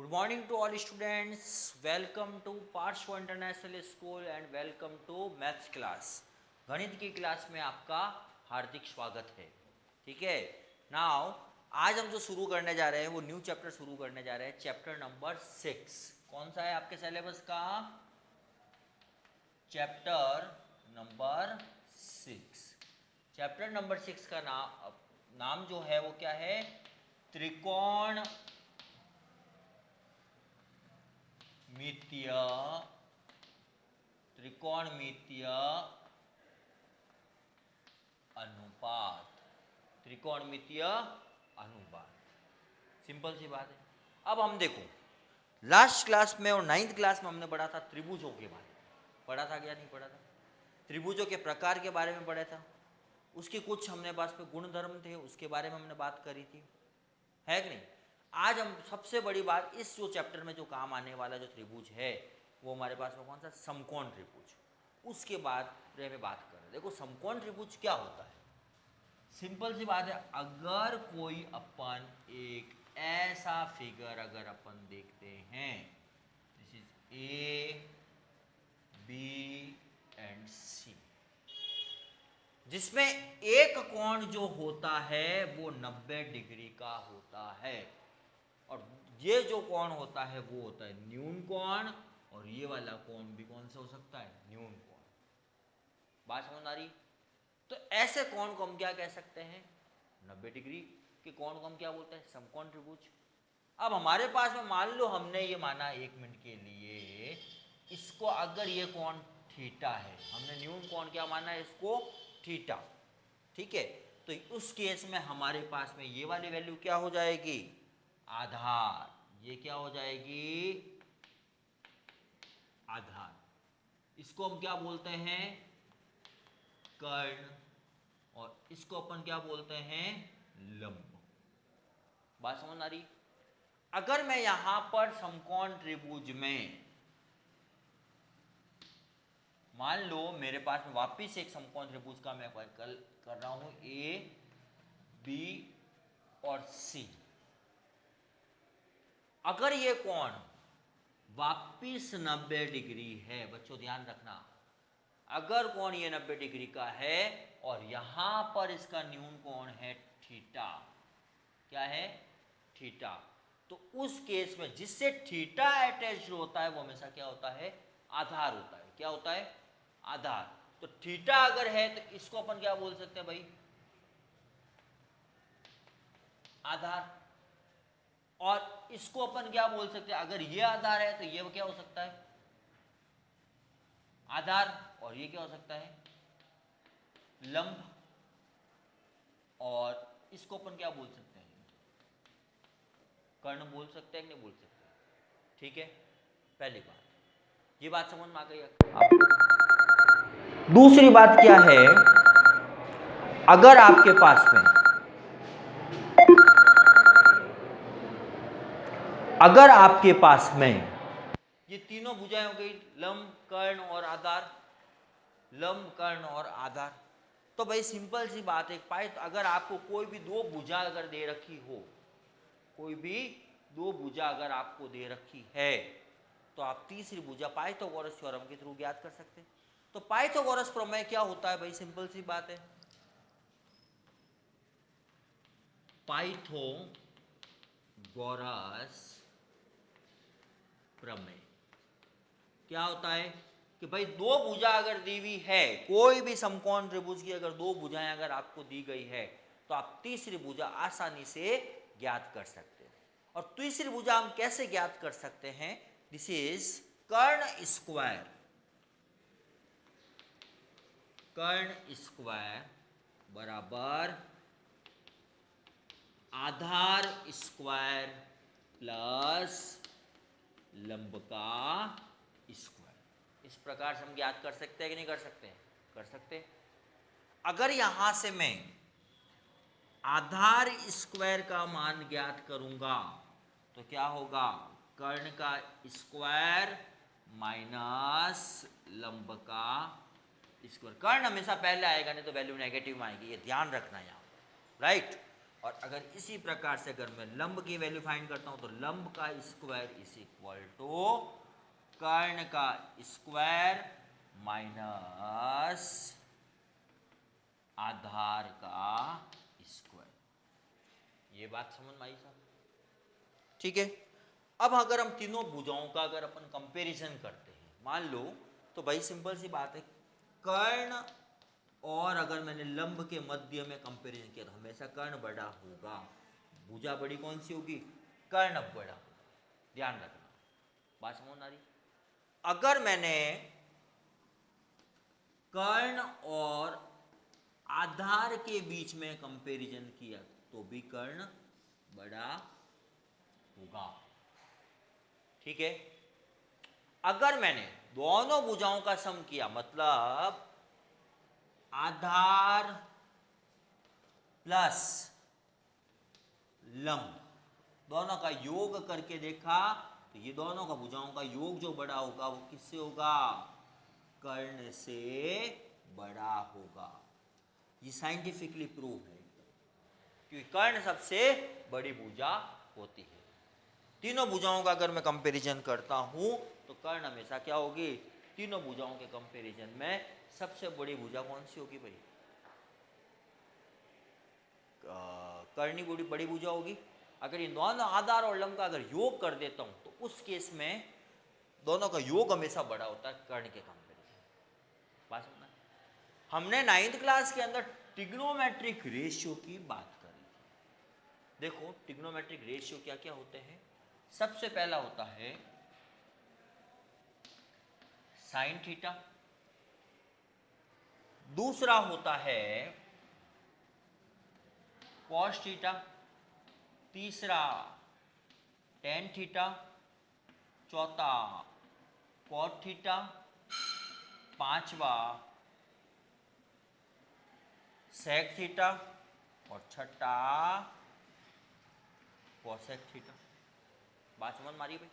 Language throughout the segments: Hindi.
Good morning to all students. Welcome to Parshva international school and welcome to maths class. गणित की क्लास में आपका हार्दिक स्वागत है। ठीक है, नाउ आज हम जो शुरू करने जा रहे हैं वो न्यू चैप्टर शुरू करने जा रहे हैं, चैप्टर नंबर 6। कौन सा है आपके सिलेबस का? Chapter number 6। चैप्टर नंबर 6 का नाम जो है वो क्या है? त्रिकोण त्रिकोणमितीय अनुपात। त्रिकोणमितीय अनुपात, सिंपल सी बात है। अब हम देखो, लास्ट क्लास में और 9th क्लास में हमने पढ़ा था त्रिभुजों के बारे में। पढ़ा था क्या? नहीं पढ़ा था? त्रिभुजों के प्रकार के बारे में पढ़ा था, उसके कुछ हमने पास पे गुणधर्म थे, उसके बारे में हमने बात करी थी, है कि नहीं? आज हम सबसे बड़ी बात इस जो चैप्टर में जो काम आने वाला जो त्रिभुज है वो हमारे पास में कौन सा? समकोण त्रिभुज। उसके बाद में बात कर रहे हैं। देखो समकोण त्रिभुज क्या होता है? सिंपल सी बात है, अगर कोई अपन एक ऐसा फिगर अगर अपन देखते हैं, this is A B and C, जिसमें एक कोण जो होता है वो 90 डिग्री का होता है, और ये जो कोण होता है वो होता है न्यून कोण, और ये वाला कोण भी कौन सा हो सकता है? न्यून कोण। बात समझ आ रही? तो ऐसे कोण को हम क्या कह सकते हैं? 90 डिग्री के कोण को हम क्या बोलते हैं? समकोण त्रिभुज। अब हमारे पास में मान लो हमने ये माना 1 मिनट के लिए, इसको अगर ये कोण थीटा है, हमने न्यून कोण क्या माना है? इसको थीटा। ठीक है, तो उस केस में हमारे पास में ये वाली वैल्यू क्या हो जाएगी? आधार। ये क्या हो जाएगी? आधार। इसको हम क्या बोलते हैं? कर्ण। और इसको अपन क्या बोलते हैं? लंब। बात समझ आ रही? अगर मैं यहां पर समकोण त्रिभुज में मान लो मेरे पास में वापिस एक समकोण त्रिभुज का मैं कर रहा हूं, ए बी और सी। अगर ये कोण वापिस 90 डिग्री है, बच्चों ध्यान रखना, अगर कोण ये 90 डिग्री का है और यहां पर इसका न्यून कोण है थीटा, क्या है? थीटा, तो उस केस में जिससे थीटा अटैच होता है वो हमेशा क्या होता है? आधार होता है। क्या होता है? आधार। तो थीटा अगर है तो इसको अपन क्या बोल सकते हैं भाई? आधार। और इसको अपन क्या बोल सकते हैं? अगर ये आधार है तो ये क्या हो सकता है? आधार। और ये क्या हो सकता है? लंब। और इसको अपन क्या बोल सकते हैं? कर्ण बोल सकते हैं कि नहीं बोल सकते? ठीक है, पहली बात ये बात समझ में आ गई आपको। दूसरी बात क्या है? अगर आपके पास में ये तीनों भुजाएं हो गई, लंब, कर्ण और आधार। लंब, कर्ण और आधार, तो भाई सिंपल सी बात है, पाए अगर आपको कोई भी दो भुजा अगर दे रखी हो, कोई भी दो भुजा अगर आपको दे रखी है, तो आप तीसरी भुजा पाइथागोरस थ्योरम के थ्रू ज्ञात कर सकते हैं। तो पाइथागोरस प्रमेय क्या होता है भाई? सिंपल सी बात है, पाइथागोरस प्रमेय क्या होता है कि भाई दो भुजा अगर दी हुई है, कोई भी समकोण त्रिभुज की अगर दो भुजाएं अगर आपको दी गई है, तो आप तीसरी भुजा आसानी से ज्ञात कर सकते हैं। और तीसरी भुजा हम कैसे ज्ञात कर सकते हैं? दिस इज कर्ण स्क्वायर। कर्ण स्क्वायर बराबर आधार स्क्वायर प्लस लंब का स्क्वायर। इस प्रकार से हम ज्ञात कर सकते हैं कि नहीं कर सकते? कर सकते हैं। अगर यहां से मैं आधार स्क्वायर का मान ज्ञात करूंगा तो क्या होगा? कर्ण का स्क्वायर माइनस लंब का स्क्वायर। कर्ण हमेशा पहले आएगा, नहीं तो वैल्यू नेगेटिव में आएगी, ये ध्यान रखना यहाँ, राइट? और अगर इसी प्रकार से अगर मैं लंब की वैल्यू फाइंड करता हूं तो लंब का स्क्वायर इज इक्वल टू कर्ण का स्क्वायर माइनस आधार का स्क्वायर। ये बात समझ में आई साहब? ठीक है। अब अगर हम तीनों भुजाओं का अगर अपन कंपैरिजन करते हैं, मान लो, तो भाई सिंपल सी बात है, कर्ण और अगर मैंने लंब के मध्य में कंपैरिजन किया तो हमेशा कर्ण बड़ा होगा। भुजा बड़ी कौन सी होगी? कर्ण बड़ा होगा। ध्यान रखना, बात समझ आ रही? अगर मैंने कर्ण और आधार के बीच में कंपैरिजन किया तो भी कर्ण बड़ा होगा। ठीक है। अगर मैंने दोनों भुजाओं का सम किया, मतलब आधार प्लस लंब दोनों का योग करके देखा तो ये दोनों का भुजाओं का योग जो बड़ा होगा वो किससे होगा? कर्ण से बड़ा होगा। ये साइंटिफिकली प्रूव है, क्योंकि कर्ण सबसे बड़ी भुजा होती है। तीनों भुजाओं का अगर मैं कंपैरिजन करता हूं तो कर्ण हमेशा क्या होगी? तीनों भुजाओं के कंपैरिजन में सबसे बड़ी भुजा कौन सी होगी भाई? कर्णी बड़ी भुजा होगी। अगर इन दोनों आधार और लंब का अगर योग कर देता हूं तो उस केस में दोनों का योग हमेशा बड़ा होता है कर्ण के कंपैरिजन। बात समझना? हमने 9th क्लास के अंदर ट्रिग्नोमेट्रिक रेशियो की बात करी थी। देखो ट्रिग्नोमेट्रिक रेशियो क्या क्या होते हैं। सबसे पहला होता है साइन थीटा, दूसरा होता है कॉस थीटा, तीसरा टेन थीटा, चौथा कॉट थीटा, पांचवा सेक थीटा और छठा कोसेक थीटा। बात समझ मारिए भाई।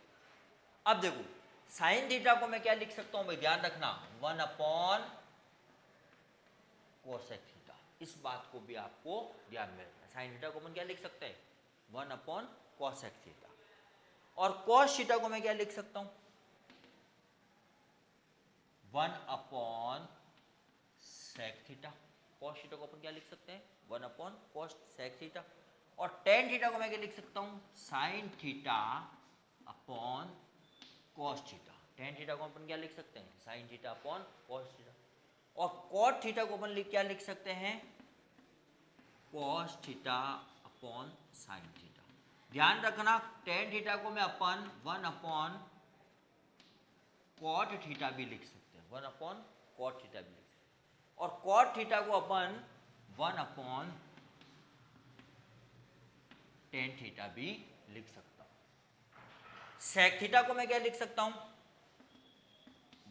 अब देखो साइन थीटा को मैं क्या लिख सकता हूं भाई? ध्यान रखना, 1 अपॉन कोसेक थीटा। इस बात को भी आपको ध्यान में रखना। साइन थीटा को अपन क्या लिख सकते हैं? 1 अपॉन कोसेक थीटा। और कॉस थीटा को मैं क्या लिख सकता हूं? 1 upon sec theta. Cos theta को अपन क्या लिख सकते हैं? 1 अपॉन कॉस सेक थीटा। और टेन थीटा को मैं क्या लिख सकता हूं? Sine theta upon cos theta. Tan theta को अपन क्या लिख सकते हैं? Sine theta upon cos theta. और कॉट थीटा को अपन क्या लिख सकते हैं? Cos theta upon sine theta. ध्यान रखना, टेन थीटा को मैं अपन 1 अपॉन कॉट थीटा भी लिख सकते हैं। 1 अपॉन कॉट थीटा भी लिख सकते हैं। और कॉट थीटा को अपन 1 अपॉन टेन थीटा भी लिख सकता हूं। सेक थीटा को मैं क्या लिख सकता हूं?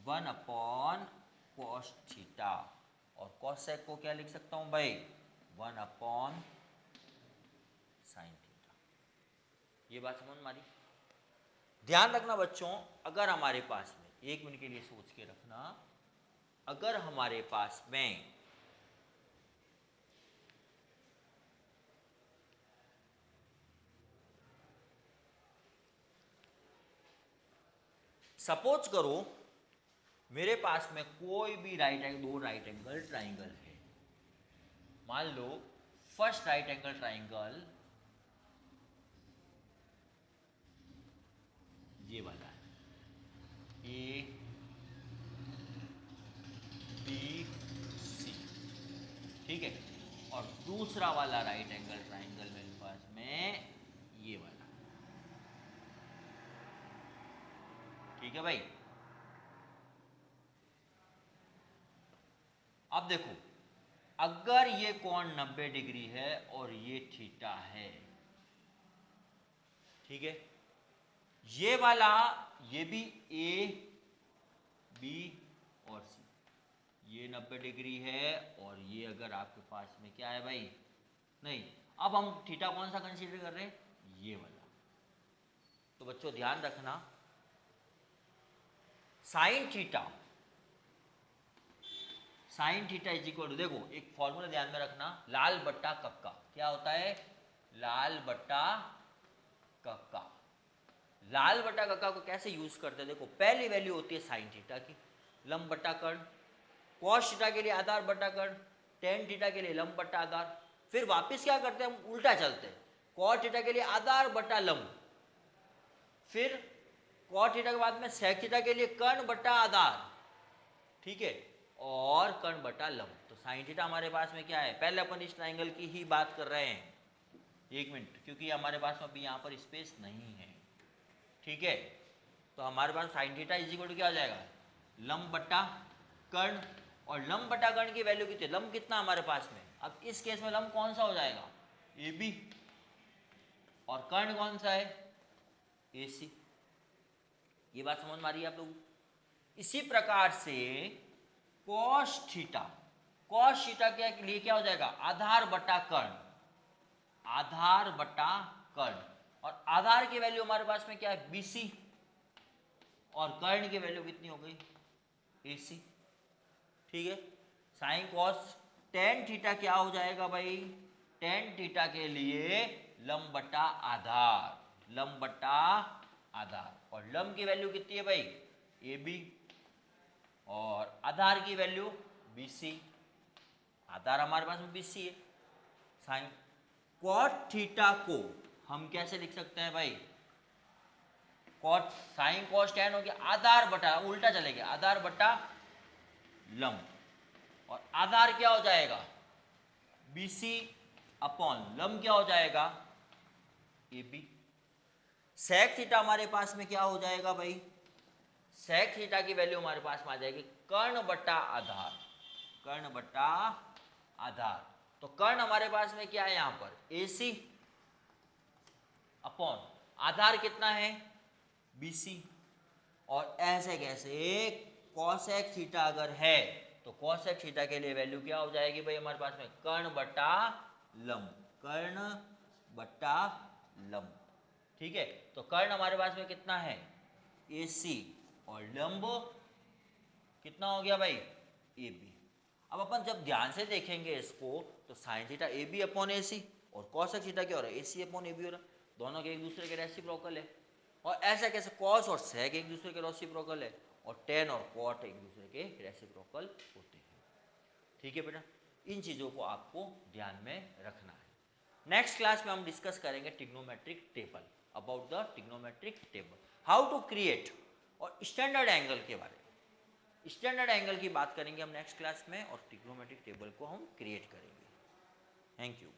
1 अपॉन कॉस थीटा। और कॉसेक को क्या लिख सकता हूं भाई? 1 अपॉन साइन थीटा। ये बात समझ में आ रही? ध्यान रखना बच्चों, अगर हमारे पास में, एक मिनट के लिए सोच के रखना, अगर हमारे पास में सपोज करो मेरे पास में कोई भी दो राइट एंगल ट्राइंगल है। मान लो फर्स्ट राइट एंगल ट्राइंगल ये वाला है, ए बी सी, ठीक है। और दूसरा वाला राइट एंगल ट्राइंगल मेरे पास में ये वाला, ठीक है भाई। अब देखो, अगर ये कोण 90 डिग्री है और ये थीटा है, ठीक है, ये वाला, ये भी ए बी और सी, ये 90 डिग्री है और ये अगर आपके पास में क्या है भाई, नहीं, अब हम थीटा कौन सा कंसीडर कर रहे हैं? ये वाला। तो बच्चों ध्यान रखना, sine theta is equal to, देखो एक फॉर्मूला ध्यान में रखना, लाल बट्टा कक्का क्या होता है? लाल बटा कक्का। लाल बटा कक्का को कैसे यूज करते हैं, देखो पहली वैल्यू होती है साइन थीटा की, लंब बटा कर्ण, कॉस थीटा के लिए आधार बटा कर्ण, टेन थीटा के लिए लंब बटा आधार। फिर वापस क्या करते हैं, हम उल्टा चलते हैं, कॉट थीटा के लिए आधार बटा लंब, फिर कॉट थीटा के बाद में सेक थीटा के लिए कर्ण बटा आधार, ठीक है, और कर्ण बटा लंब। तो साइन थीटा हमारे पास में क्या है, पहले अपन इस ट्राइंगल की ही बात कर रहे हैं, एक मिनट, क्योंकि हमारे पास में अभी यहाँ पर स्पेस नहीं है, ठीक है। तो हमारे पास sine theta is equal to क्या हो जाएगा, लंब बटा कर्ण, और लंब बटा कर्ण की वैल्यू कितनी, लंब कितना हमारे पास में, अब इस केस में लंब कौन सा हो जाएगा, ए बी, और कर्ण कौन सा है, ए सी। ये बात समझ में आ रही है आप लोग। इसी प्रकार से कॉस थीटा, कॉस थीटा के लिए क्या हो जाएगा, आधार बटा कर्ण, आधार बटा कर्ण, और आधार की वैल्यू हमारे पास में क्या है, बीसी, और कर्ण की वैल्यू कितनी हो गई, एसी, ठीक है। साइन कॉस टेन थीटा क्या हो जाएगा भाई, टेन थीटा के लिए लंब बटा आधार, लंब बटा आधार, और लंब की वैल्यू कितनी है भाई, ए बी, और आधार की वैल्यू बी सी, आधार हमारे पास में बी सी है। साइन कॉट थीटा को हम कैसे लिख सकते हैं भाई, कॉट साइन कॉस टेन हो गया आधार बटा, उल्टा चलेगा, आधार बटा लंब, और आधार क्या हो जाएगा, बी सी अपॉन लंब क्या हो जाएगा, ए बी। सेक थीटा हमारे पास में क्या हो जाएगा भाई, सेक थीटा की वैल्यू हमारे पास में आ जाएगी कर्ण बटा आधार, कर्ण बटा आधार। तो कर्ण हमारे पास में क्या है यहां पर, ए सी अपॉन आधार कितना है, बी सी, और ऐसे कैसे कॉसेक थीटा अगर है तो कॉसेक थीटा के लिए वैल्यू क्या हो जाएगी भाई हमारे पास में, कर्ण बटा लंब, कर्ण बटा लंब, ठीक है। तो कर्ण हमारे पास में कितना है, ए सी, और लंब कितना हो गया भाई, ए बी। अब अपन जब ध्यान से देखेंगे इसको तो sine theta A B upon A C, और कॉसेक थीटा क्या हो रहा है, ए सी अपॉन ए बी हो रहा है, दोनों के एक दूसरे के रेसिप्रोकल है। और ऐसा कैसे, कॉस और सेक एक दूसरे के रेसिप्रोकल है, और टेन और कॉट एक दूसरे के रेसिप्रोकल होते हैं, ठीक है बेटा। इन चीज़ों को आपको ध्यान में रखना है। नेक्स्ट क्लास में हम डिस्कस करेंगे trigonometric table, about the trigonometric table, how to create, और स्टैंडर्ड एंगल के बारे में, स्टैंडर्ड एंगल की बात करेंगे हम नेक्स्ट क्लास में, और ट्रिग्नोमेट्रिक टेबल को हम क्रिएट करेंगे। Thank you.